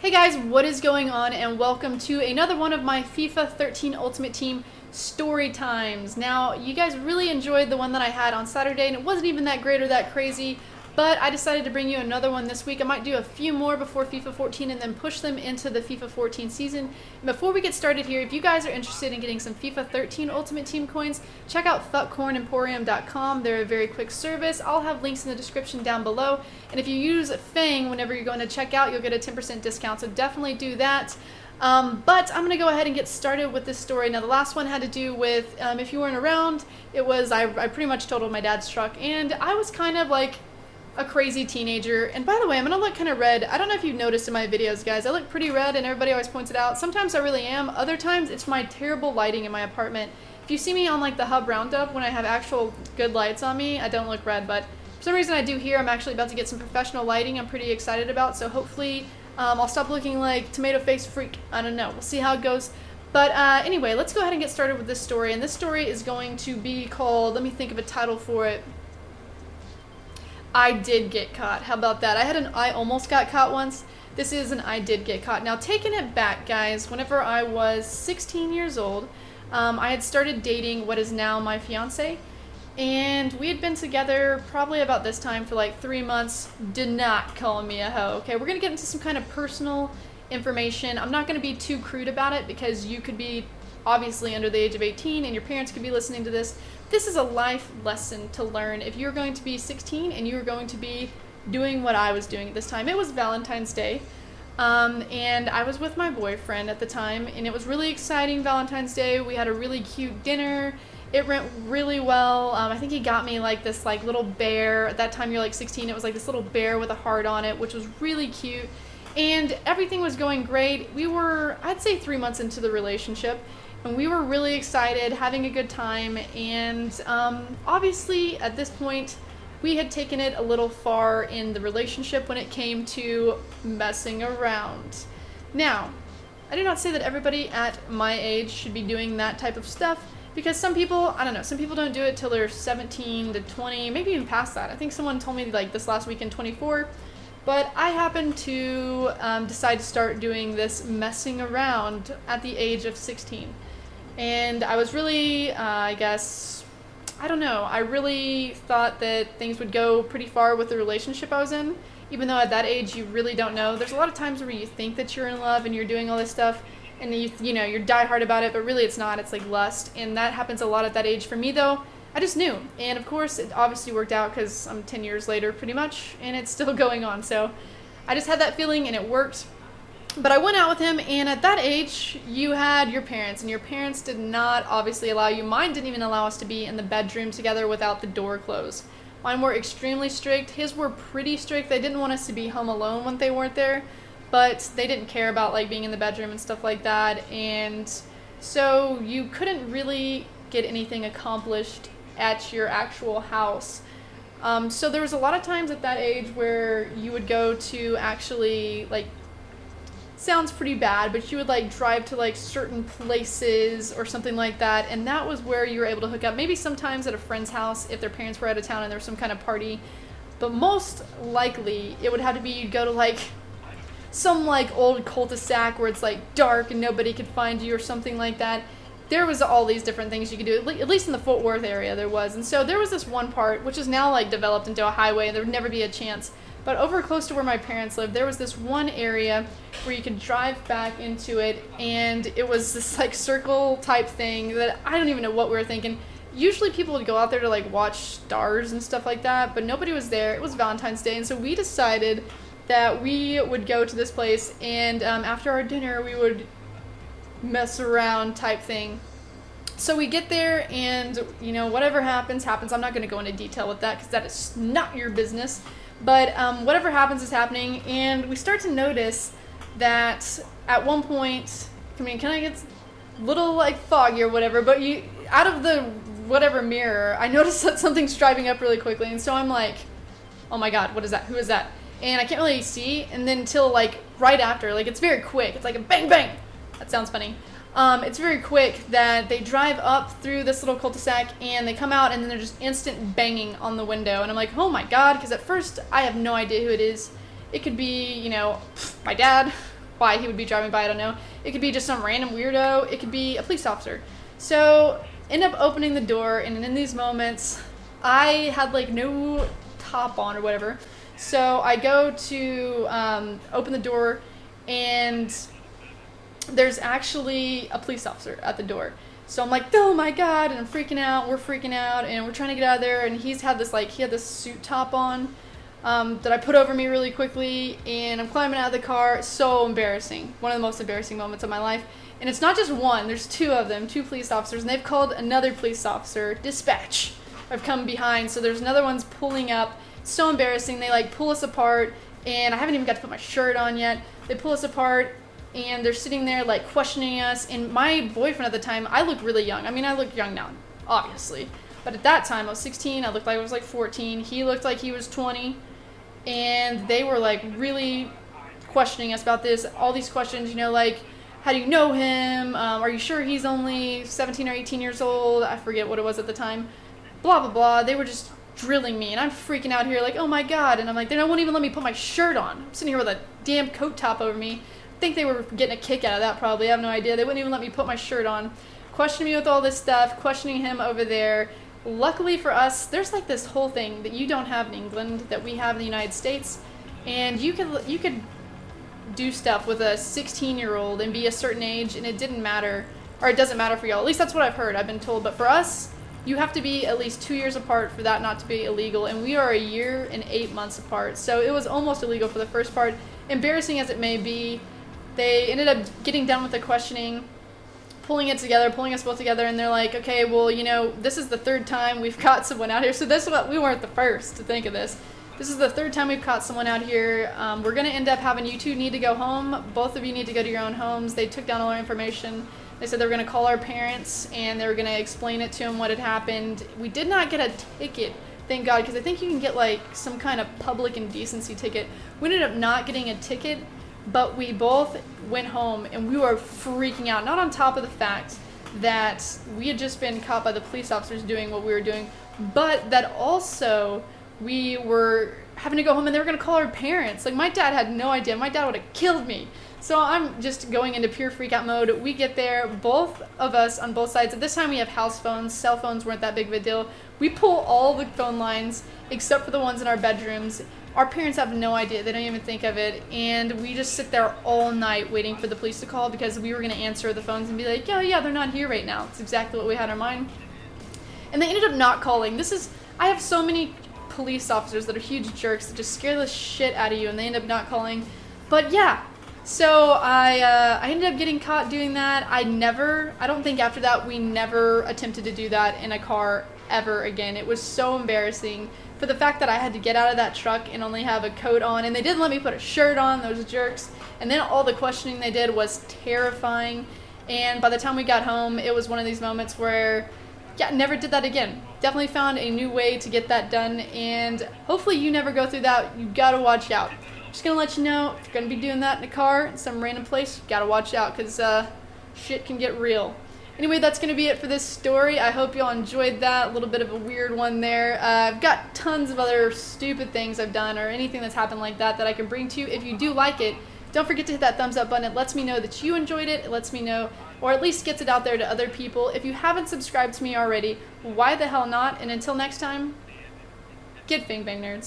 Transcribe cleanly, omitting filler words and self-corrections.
Hey guys, what is going on, and welcome to another one of my FIFA 13 Ultimate Team story times. Now, you guys really enjoyed the one that I had on Saturday, and it wasn't even that great or that crazy, but I decided to bring you another one this week. I might do a few more before FIFA 14 and then push them into the FIFA 14 season. And before we get started here, if you guys are interested in getting some FIFA 13 Ultimate Team coins, check out fuckcornemporium.com. They're a very quick service. I'll have links in the description down below. And if you use Fang whenever you're going to check out, you'll get a 10% discount, so definitely do that. But I'm going to go ahead and get started with this story. Now, the last one had to do with, if you weren't around, it was, I pretty much totaled my dad's truck, and I was kind of like a crazy teenager. And by the way, I'm gonna look kind of red. I don't know if you've noticed in my videos, guys, I look pretty red, and everybody always points it out. Sometimes I really am. Other times it's my terrible lighting in my apartment. If you see me on like the Hub Roundup when I have actual good lights on me, I don't look red, but for some reason I do here. I'm actually about to get some professional lighting I'm pretty excited about, so hopefully I'll stop looking like tomato face freak. I don't know, we'll see how it goes. But anyway, let's go ahead and get started with this story. And this story is going to be called, let me think of a title for it. I did get caught. How about that? I had an I almost got caught once. This is an I did get caught. Now, taking it back, guys, whenever I was 16 years old, I had started dating what is now my fiance, and we had been together probably about this time for like 3 months. Did not call me a hoe. Okay, we're gonna get into some kind of personal information. I'm not gonna be too crude about it because you could be obviously under the age of 18 and your parents could be listening to this. This is a life lesson to learn if you're going to be 16 and you're going to be doing what I was doing at this time. It was Valentine's Day, and I was with my boyfriend at the time, and it was really exciting Valentine's Day. We had a really cute dinner. It went really well. I think he got me like this like little bear. At that time you're like 16. It was like this little bear with a heart on it, which was really cute, and everything was going great. We were, I'd say, 3 months into the relationship, and we were really excited, having a good time, and obviously at this point we had taken it a little far in the relationship when it came to messing around. Now, I do not say that everybody at my age should be doing that type of stuff, because some people, I don't know, some people don't do it till they're 17 to 20, maybe even past that. I think someone told me like this last weekend, 24. But I happened to decide to start doing this messing around at the age of 16. And I was really, I guess, I don't know, I really thought that things would go pretty far with the relationship I was in, even though at that age you really don't know. There's a lot of times where you think that you're in love and you're doing all this stuff, and you know, you're diehard about it, but really it's not. It's like lust, and that happens a lot at that age. For me, though, I just knew, and of course it obviously worked out because I'm 10 years later pretty much, and it's still going on. So I just had that feeling, and it worked. But I went out with him, and at that age, you had your parents, and your parents did not obviously allow you. Mine didn't even allow us to be in the bedroom together without the door closed. Mine were extremely strict. His were pretty strict. They didn't want us to be home alone when they weren't there, but they didn't care about like being in the bedroom and stuff like that. And so you couldn't really get anything accomplished at your actual house. So there was a lot of times at that age where you would go to actually, like, sounds pretty bad, but you would like drive to like certain places or something like that, and that was where you were able to hook up. Maybe sometimes at a friend's house if their parents were out of town and there was some kind of party, but most likely it would have to be you'd go to like some like old cul-de-sac where it's like dark and nobody could find you or something like that. There was all these different things you could do, at least in the Fort Worth area there was. And so there was this one part, which is now like developed into a highway, and there would never be a chance. But over close to where my parents lived, there was this one area where you could drive back into it, and it was this like circle type thing that I don't even know what we were thinking. Usually people would go out there to like watch stars and stuff like that, but nobody was there. It was Valentine's Day, and so we decided that we would go to this place, and after our dinner we would mess around type thing. So we get there, and you know, whatever happens happens. I'm not going to go into detail with that because that is not your business, but whatever happens is happening. And we start to notice that at one point, I mean, can I get a little like foggy or whatever, but you, out of the whatever mirror, I noticed that something's driving up really quickly, and so I'm like, oh my god, what is that, who is that? And I can't really see, and then until like right after, like it's very quick, it's like a bang bang. That sounds funny. It's very quick that they drive up through this little cul-de-sac, and they come out, and then they're just instant banging on the window. And I'm like, oh my god, because at first I have no idea who it is. It could be, you know, my dad, why he would be driving by, I don't know. It could be just some random weirdo. It could be a police officer. So end up opening the door, and in these moments, I had like no top on or whatever. So I go to open the door, and there's actually a police officer at the door. So I'm like, oh my God, and I'm freaking out, we're freaking out, and we're trying to get out of there, and he had this suit top on that I put over me really quickly, and I'm climbing out of the car. So embarrassing. One of the most embarrassing moments of my life. And it's not just one, there's two of them, two police officers, and they've called another police officer, dispatch. I've come behind, so there's another one's pulling up. So embarrassing. They like pull us apart, and I haven't even got to put my shirt on yet. They pull us apart, and they're sitting there like questioning us. And my boyfriend at the time, I look really young. I mean, I look young now, obviously, but at that time I was 16. I looked like I was like 14. He looked like he was 20, and they were like really questioning us about this. All these questions, you know, like, how do you know him? Are you sure he's only 17 or 18 years old? I forget what it was at the time. Blah blah blah. They were just drilling me, and I'm freaking out here like, oh my God. And I'm like, they won't even let me put my shirt on. I'm sitting here with a damn coat top over me. I think they were getting a kick out of that, probably. I have no idea. They wouldn't even let me put my shirt on. Questioning me with all this stuff, questioning him over there. Luckily for us, there's like this whole thing that you don't have in England that we have in the United States, and you could do stuff with a 16-year-old and be a certain age, and it didn't matter, or it doesn't matter for y'all. At least that's what I've heard, I've been told. But for us, you have to be at least 2 years apart for that not to be illegal, and we are a year and 8 months apart. So it was almost illegal for the first part. Embarrassing as it may be, they ended up getting done with the questioning, pulling us both together, and they're like, okay, well, you know, this is the third time we've caught someone out here. So we weren't the first to think of this. This is the third time we've caught someone out here. We're going to end up having you two need to go home. Both of you need to go to your own homes. They took down all our information. They said they were going to call our parents, and they were going to explain it to them what had happened. We did not get a ticket, thank God, because I think you can get like some kind of public indecency ticket. We ended up not getting a ticket, but we both went home, and we were freaking out. Not on top of the fact that we had just been caught by the police officers doing what we were doing, but that also we were having to go home, and they were going to call our parents. Like, my dad had no idea. My dad would have killed me. So I'm just going into pure freak out mode. We get there, both of us on both sides. At this time we have house phones. Cell phones weren't that big of a deal. We pull all the phone lines except for the ones in our bedrooms. Our parents have no idea. They don't even think of it. And we just sit there all night waiting for the police to call, because we were going to answer the phones and be like, oh yeah, they're not here right now. It's exactly what we had in our mind. And they ended up not calling. I have so many police officers that are huge jerks that just scare the shit out of you, and they end up not calling. But yeah, so I ended up getting caught doing that. I don't think after that we never attempted to do that in a car ever again. It was so embarrassing for the fact that I had to get out of that truck and only have a coat on, and they didn't let me put a shirt on, those jerks. And then all the questioning they did was terrifying. And by the time we got home, it was one of these moments where, yeah, never did that again. Definitely found a new way to get that done, and hopefully you never go through that. You gotta watch out. Just gonna let you know, if you're gonna be doing that in a car in some random place, you gotta watch out, because shit can get real. Anyway, that's gonna be it for this story. I hope y'all enjoyed that. A little bit of a weird one there. I've got tons of other stupid things I've done, or anything that's happened like that I can bring to you. If you do like it, don't forget to hit that thumbs up button. It lets me know that you enjoyed it. It lets me know, or at least gets it out there to other people. If you haven't subscribed to me already, why the hell not? And until next time, get Bang Bang Nerds.